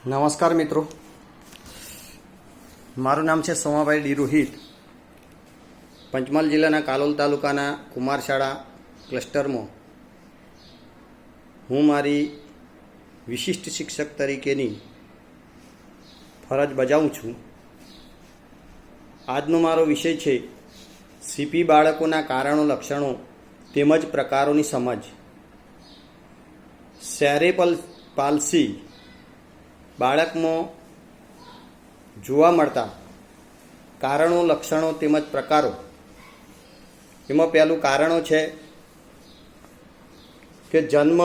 નમસ્કાર મિત્રો, મારું નામ છે સોમાભાઈ ડી રોહિત. પંચમહાલ જિલ્લાના કાલોલ તાલુકાના કુમારશાળા ક્લસ્ટરમાં હું મારી વિશિષ્ટ શિક્ષક તરીકેની ફરજ બજાવું છું. આજનો મારો વિષય છે સીપી બાળકોના કારણો, લક્ષણો તેમજ પ્રકારોની સમજ. સેરેબ્રલ પાલ્સી બાળકમાં જોવા મળતા કારણો, લક્ષણો તેમજ પ્રકારો. એમાં પહેલું કારણો છે કે જન્મ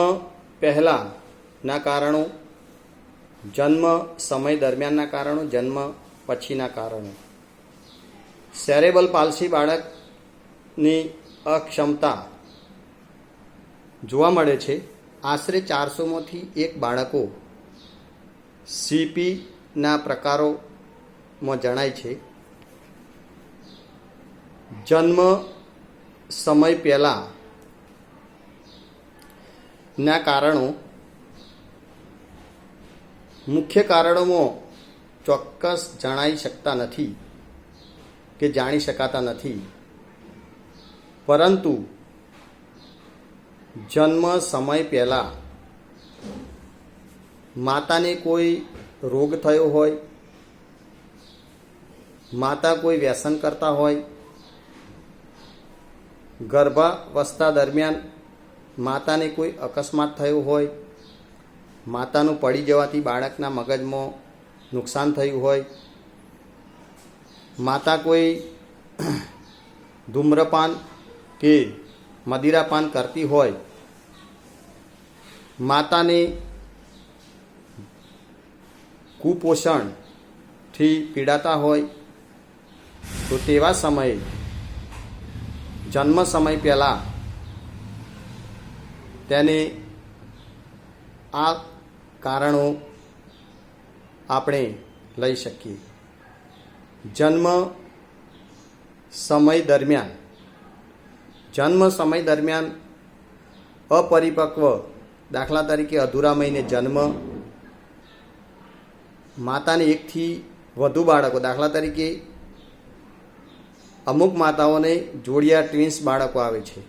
પહેલાંના કારણો, જન્મ સમય દરમિયાનના કારણો, જન્મ પછીના કારણો. સેરેબ્રલ પાલ્સી બાળકની અક્ષમતા જોવા મળે છે. આશરે 400માંથી 1 બાળકો સીપીના પ્રકારોમાં જણાય છે. જન્મ સમય પહેલાંના કારણો. મુખ્ય કારણોમાં ચોક્કસ જણાઈ શકતા નથી કે જાણી શકાતા નથી, પરંતુ જન્મ સમય પહેલાં માતાને કોઈ રોગ થયો હોય, માતા કોઈ વ્યસન કરતા હોય, ગર્ભાવસ્થા દરમિયાન માતાને કોઈ અકસ્માત થયો હોય, માતાનું પડી જવાથી બાળકના મગજમાં નુકસાન થયું હોય, માતા કોઈ ધૂમ્રપાન કે મદિરાપાન કરતી હોય, માતાને કુપોષણથી પીડાતા હોય, તો તેવા સમયે જન્મ સમય પહેલાં તેને આ કારણો આપણે લઈ શકીએ. જન્મ સમય દરમિયાન અપરિપક્વ, દાખલા તરીકે અધૂરા મહિને જન્મ, માતાને 1 થી વધુ બાળકો, દાખલા તરીકે અમુક માતાઓને જોડિયા ટ્વિન્સ બાળકો આવે છે,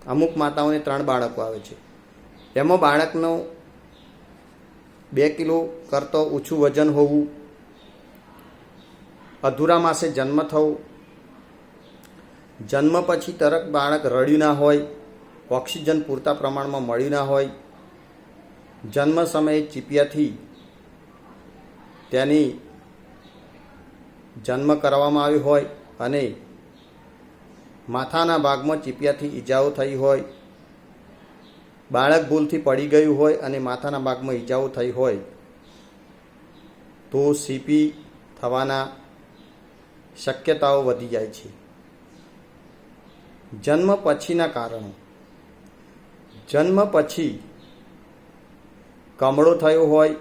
અમુક માતાઓને 3 બાળકો આવે છે. એમાં બાળકનો 2 કિલો કરતો ઓછું વજન હોવું, અધૂરા માસે જન્મ થવો, જન્મ પછી તરત બાળક રડ્યું ના હોય, ઓક્સિજન પૂરતા પ્રમાણમાં મળ્યું ના હોય, જન્મ સમયે ચીપિયાથી તેની જન્મ કરવામાં આવ્યો હોય અને માથાના ભાગમાં ચીપિયાથી ઈજાઓ થઈ હોય, બાળક ભૂલથી પડી ગયું હોય અને માથાના ભાગમાં ઈજાઓ થઈ હોય, તો સીપી થવાના શક્યતાઓ વધી જાય છે. જન્મ પછીના કારણો. જન્મ પછી કમળો થયો હોય,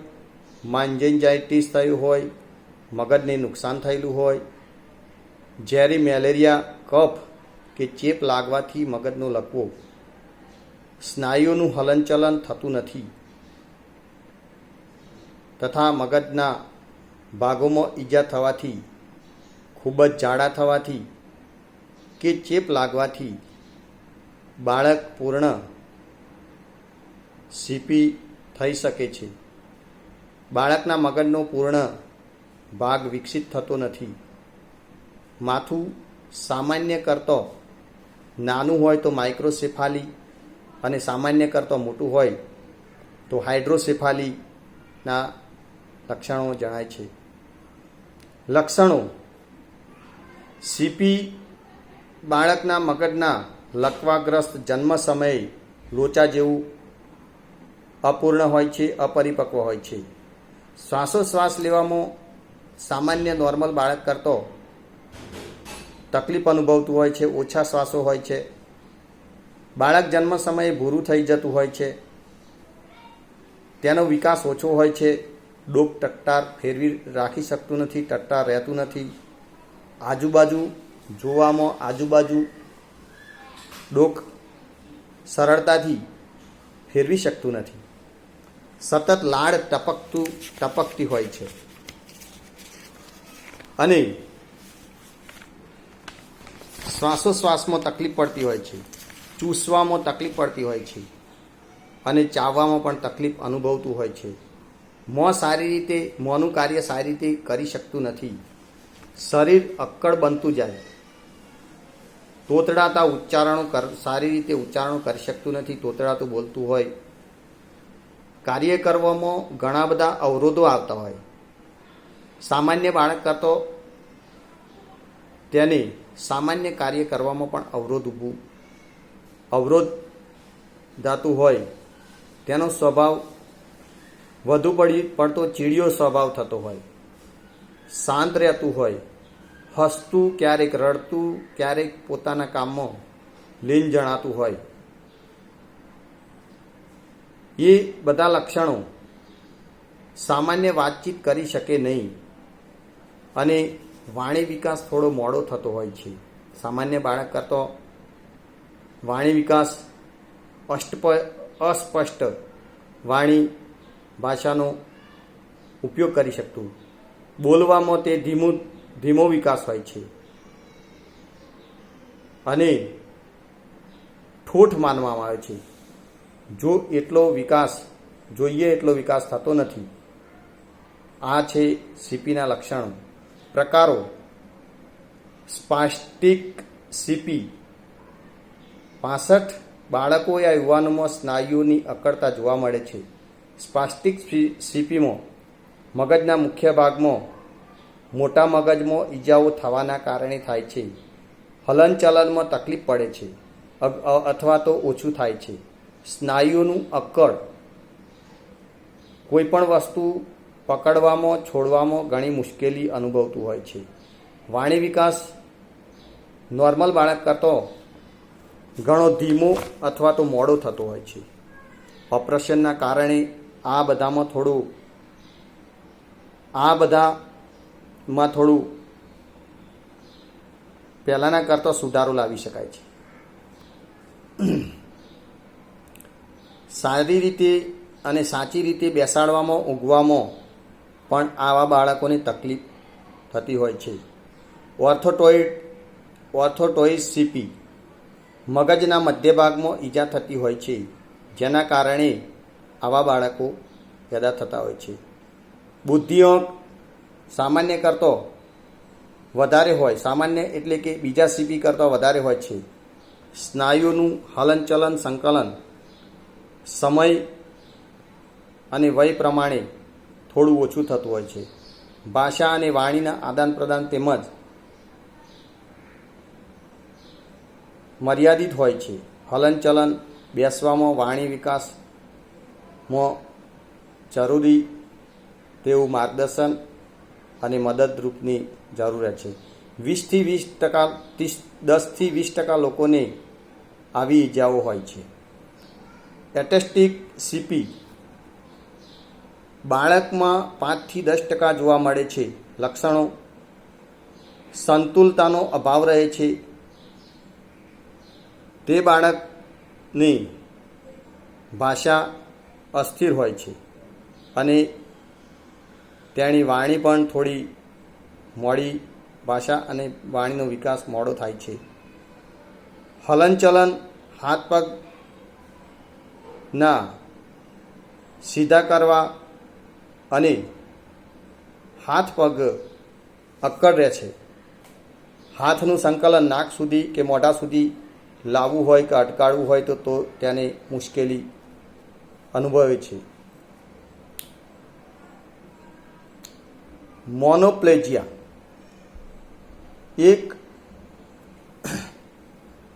મેનિન્જાઇટિસ થયું હોય, મગજને નુકસાન થયેલું હોય, ઝેરી મેલેરિયા, કફ કે ચેપ લાગવાથી મગજનો લકવો, સ્નાયુઓનું હલનચલન થતું નથી તથા મગજના ભાગોમાં ઈજા થવાથી, ખૂબ જ જાડા થવાથી કે ચેપ લાગવાથી બાળક પૂર્ણ સીપી થઈ શકે છે. બાળકના મગજનો પૂર્ણ ભાગ વિકસિત થતો નથી. માથું સામાન્ય કરતો નાનું હોય તો માઇક્રોસેફાલી અને સામાન્ય કરતો મોટું હોય તો હાઇડ્રોસેફાલીના લક્ષણો જણાય છે. લક્ષણો. સીપી બાળકના મગજના લકવાગ્રસ્ત જન્મ સમયે લોચા જેવું અપૂર્ણ હોય છે, અપરિપક્વ હોય છે. શ્વાસોશ્વાસ લેવામાં સામાન્ય નોર્મલ બાળક કરતો તકલીફ અનુભવતું હોય છે, ઓછા શ્વાસો હોય છે. બાળક જન્મ સમયે ભૂરું થઈ જતું હોય છે, તેનો વિકાસ ઓછો હોય છે, ડોક ટટ્ટાર ફેરવી રાખી શકતું નથી, ટટ્ટાર રહેતું નથી. આજુબાજુ ડોક સરળતાથી ફેરવી શકતું નથી. સતત લાળ ટપકતી હોય છે અને શ્વાસોશ્વાસમાં તકલીફ પડતી હોય છે, ચૂસવામાં તકલીફ પડતી હોય છે અને ચાવવામાં પણ તકલીફ અનુભવતું હોય છે. મોંનું કાર્ય સારી રીતે કરી શકતું નથી. શરીર અક્કડ બનતું જાય. તોતડાતા સારી રીતે ઉચ્ચારણો કરી શકતું નથી. તોતડાતું બોલતું હોય. કાર્ય કરવામાં ઘણા બધા અવરોધો આવતા હોય. સામાન્ય બાળક કરતો તેને સામાન્ય કાર્ય કરવામાં પણ અવરોધાતું હોય. તેનો સ્વભાવ વધુ પડતો ચીડિયો સ્વભાવ થતો હોય. શાંત રહેતું હોય, હસતું, ક્યારેક રડતું, ક્યારેક પોતાના કામમાં લીન જણાતું હોય. એ બધા લક્ષણો સામાન્ય વાતચીત કરી શકે નહીં અને વાણી વિકાસ થોડો મોડો થતો હોય છે. સામાન્ય બાળક કરતો વાણી વિકાસ અસ્પષ્ટ વાણી ભાષાનો ઉપયોગ કરી શકતું. બોલવામાં તે ધીમો વિકાસ હોય છે અને ઠોઠ માનવામાં આવે છે. જોઈએ એટલો વિકાસ થતો નથી. આ છે સીપીના લક્ષણો. પ્રકારો: સ્પાસ્ટિક સીપી. 65 બાળકો યા યુવાનોમાં સ્નાયુઓની અકળતા જોવા મળે છે. સ્પાસ્ટિક સીપીમાં મગજના મુખ્ય ભાગમાં મોટા મગજમાં ઈજાઓ થવાના કારણે થાય છે. હલનચલનમાં તકલીફ પડે છે અથવા તો ઓછું થાય છે. સ્નાયુઓનું અક્કડ. કોઈપણ વસ્તુ પકડવામાં છોડવામાં ઘણી મુશ્કેલી અનુભવતું હોય છે. વાણી વિકાસ નોર્મલ બાળક કરતો ઘણો ધીમો અથવા તો મોડો થતો હોય છે. ઓપરેશનના કારણે આ બધામાં થોડું પહેલાંના કરતો સુધારો લાવી શકાય છે. સારી રીતે અને સાચી રીતે બેસાડવામાં ઊંઘવામાં પણ આવા બાળકોને તકલીફ થતી હોય છે. ઓર્થોટોઇડ સીપી. મગજના મધ્ય ભાગમાં ઈજા થતી હોય છે, જેના કારણે આવા બાળકો પેદા થતા હોય છે. બુદ્ધિઆંક સામાન્ય કરતો વધારે હોય. સામાન્ય એટલે કે બીજા સીપી કરતાં વધારે હોય છે. સ્નાયુનું હલનચલન સંકલન સમય અને વય પ્રમાણે થોડું ઓછું થતું હોય છે. ભાષા અને વાણીના આદાન પ્રદાન તેમજ મર્યાદિત હોય છે. હલનચલન, બેસવામાં, વાણી વિકાસમાં જરૂરી તેવું માર્ગદર્શન અને મદદરૂપની જરૂરિયાત છે. 10થી 20% લોકોને આવી ઈજાઓ હોય છે. એટેસ્ટિક સીપી. બાળકમાં 5થી 10% જોવા મળે છે. લક્ષણો: સંતુલતાનો અભાવ રહે છે. તે બાળકની ભાષા અસ્થિર હોય છે અને તેની વાણી પણ થોડી મોડી. ભાષા અને વાણીનો વિકાસ મોડો થાય છે. હલનચલન, હાથ પગના સીધા કરવા અને હાથ પગ અક્કડ રહે છે. હાથનું સંકલન નાક સુધી કે મોઢા સુધી લાવવું હોય કે અટકાળવું હોય તો તેને મુશ્કેલી અનુભવે છે. મોનોપ્લેજિયા. એક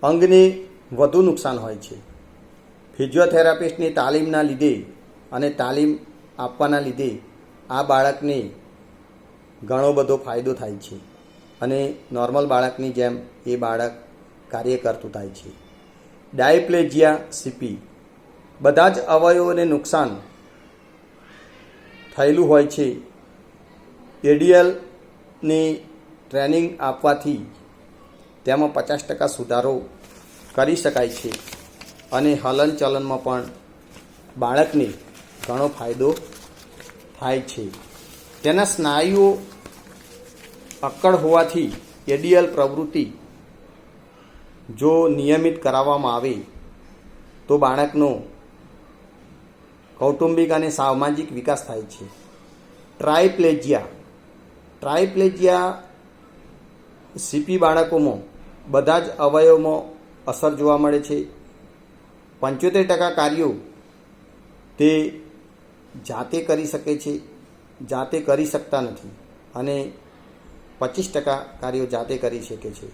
અંગને વધુ નુકસાન હોય છે. ફિઝિયોથેરાપિસ્ટની તાલીમના લીધે અને તાલીમ આપવાના લીધે આ બાળકને ઘણો બધો ફાયદો થાય છે અને નોર્મલ બાળકની જેમ એ બાળક કાર્ય કરતું થાય છે. ડાયપ્લેજિયા સીપી. બધા જ અવયવોને નુકસાન થયેલું હોય છે. એડીએલની ટ્રેનિંગ આપવાથી તેમાં 50% સુધારો કરી શકાય છે અને હલનચલનમાં પણ બાળકને ઘણો ફાયદો થાય છે. તેના સ્નાયુઓ અક્કડ હોવાથી એડીએલ પ્રવૃત્તિ જો નિયમિત કરાવવામાં આવે તો બાળકનો કૌટુંબિક અને સામાજિક વિકાસ થાય છે. ટ્રાયપ્લેજિયા સીપી બાળકોમાં બધા જ અવયવોમાં અસર જોવા મળે છે. 75% કાર્યો તે જાતે કરી શકે છે, જાતે કરી શકતા નથી, અને 25% કાર્યો જાતે કરી શકે છે.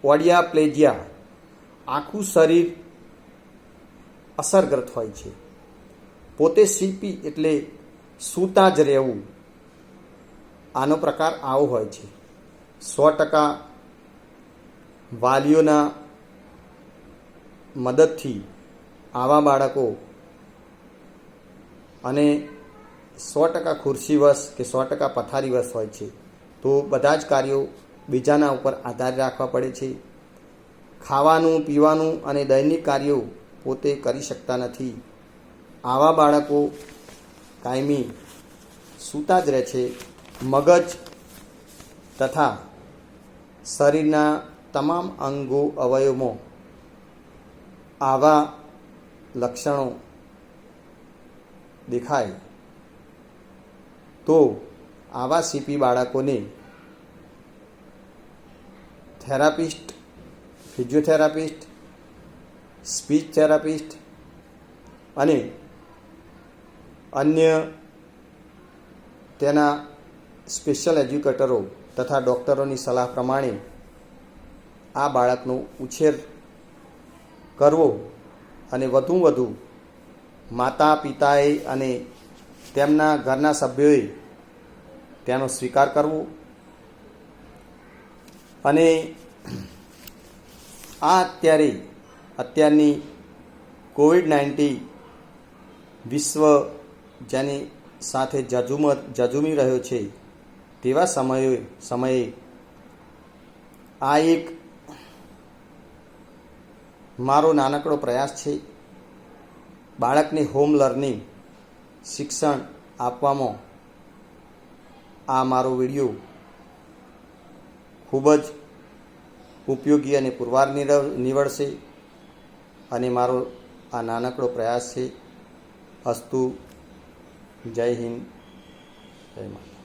ઓડિયાપ્લેજિયા આખું શરીર અસરગ્રસ્ત હોય છે. પોતે સીપી એટલે સૂતા જ રહેવું, આનો પ્રકાર આવો હોય છે. 100% વાલીઓના મદદથી આવા બાળકો અને 100% ખુરશીવશ કે 100% પથારીવશ હોય છે. તો બધા જ કાર્યો બીજાના ઉપર આધાર રાખવા પડે છે. ખાવાનું, પીવાનું અને દૈનિક કાર્યો પોતે કરી શકતા નથી. આવા બાળકો કાયમી સૂતા જ રહે છે. મગજ તથા શરીરના તમામ અંગો અવયવોમાં આવા લક્ષણો દેખાય તો આવા સીપી બાળકોને થેરાપિસ્ટ, ફિઝિયોથેરાપિસ્ટ, સ્પીચ થેરાપિસ્ટ અને અન્ય તેના સ્પેશિયલ એજ્યુકેટરો તથા ડૉક્ટરોની સલાહ પ્રમાણે આ બાળકનો ઉછેર કરવો અને વધુ માતા પિતાએ અને તેમના ઘરના સભ્યોએ તેનો સ્વીકાર કરવો. અને આ અત્યારની કોવિડ-19 વિશ્વ જેની સાથે ઝઝૂમી રહ્યો છે તેવા સમયે આ એક મારો નાનકડો પ્રયાસ છે. બાળકને હોમ લર્નિંગ શિક્ષણ આપવામાં આ મારો વિડીયો ખૂબ જ ઉપયોગી અને પુરવાર નીવડશે અને મારો આ નાનકડો પ્રયાસ છે. અસ્તુ. જય હિન્દ, જય માતા.